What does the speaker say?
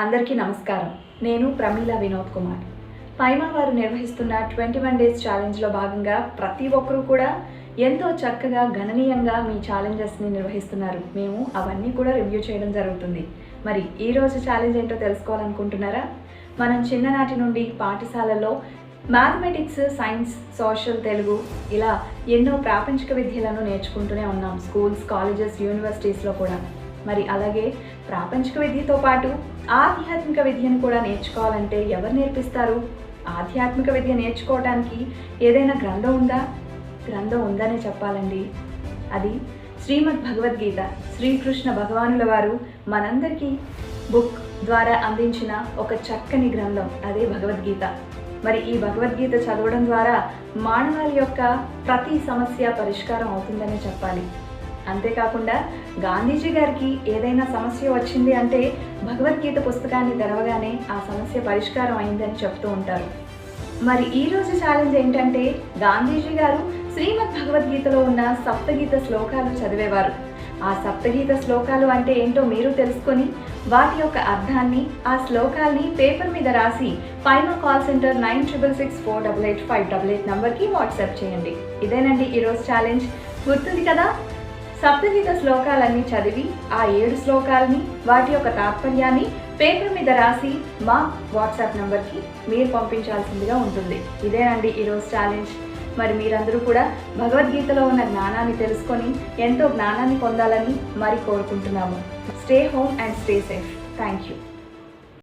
అందరికీ నమస్కారం. నేను ప్రమీల వినోద్ కుమార్. పైమా వారు నిర్వహిస్తున్న 21 డేస్ ఛాలెంజ్లో భాగంగా ప్రతి ఒక్కరూ కూడా ఎంతో చక్కగా గణనీయంగా మీ ఛాలెంజెస్ని నిర్వహిస్తున్నారు. మేము అవన్నీ కూడా రివ్యూ చేయడం జరుగుతుంది. మరి ఈరోజు ఛాలెంజ్ ఏంటో తెలుసుకోవాలనుకుంటున్నారా? మనం చిన్ననాటి నుండి పాఠశాలల్లో మ్యాథమెటిక్స్, సైన్స్, సోషల్, తెలుగు ఇలా ఎన్నో ప్రాపంచిక విద్యలను నేర్చుకుంటూనే ఉన్నాం. స్కూల్స్, కాలేజెస్, యూనివర్సిటీస్లో కూడా. మరి అలాగే ప్రాపంచిక విద్యతో పాటు ఆధ్యాత్మిక విద్యను కూడా నేర్చుకోవాలంటే ఎవరు నేర్పిస్తారు? ఆధ్యాత్మిక విద్య నేర్చుకోవడానికి ఏదైనా గ్రంథం ఉందా? గ్రంథం ఉందనే చెప్పాలండి. అది శ్రీమద్ భగవద్గీత. శ్రీకృష్ణ భగవానుల వారు మనందరికీ బుక్ ద్వారా అందించిన ఒక చక్కని గ్రంథం, అదే భగవద్గీత. మరి ఈ భగవద్గీత చదవడం ద్వారా మానవాళి యొక్క ప్రతి సమస్య పరిష్కారం అవుతుందనే చెప్పాలి. అంతేకాకుండా గాంధీజీ గారికి ఏదైనా సమస్య వచ్చింది అంటే భగవద్గీత పుస్తకాన్ని తెరవగానే ఆ సమస్య పరిష్కారం అయిందని చెప్తూ ఉంటారు. మరి ఈరోజు ఛాలెంజ్ ఏంటంటే, గాంధీజీ గారు శ్రీమద్ భగవద్గీతలో ఉన్న సప్తగీత శ్లోకాలు చదివేవారు. ఆ సప్తగీత శ్లోకాలు అంటే ఏంటో మీరు తెలుసుకొని వాటి యొక్క అర్థాన్ని, ఆ శ్లోకాల్ని పేపర్ మీద రాసి పైమా కాల్ సెంటర్ 9664885888 నంబర్కి వాట్సాప్ చేయండి. ఇదేనండి ఈరోజు ఛాలెంజ్. గుర్తుంది కదా? సప్తగీత శ్లోకాలన్నీ చదివి ఆ 7 శ్లోకాలని, వాటి యొక్క తాత్పర్యాన్ని పేపర్ మీద రాసి మా వాట్సాప్ నంబర్కి మీరు పంపించాల్సిందిగా ఉంటుంది. ఇదేనండి ఈరోజు ఛాలెంజ్. మరి మీరందరూ కూడా భగవద్గీతలో ఉన్న జ్ఞానాన్ని తెలుసుకొని ఎంతో జ్ఞానాన్ని పొందాలని మరి కోరుకుంటున్నాము. Stay home and stay safe. Thank you.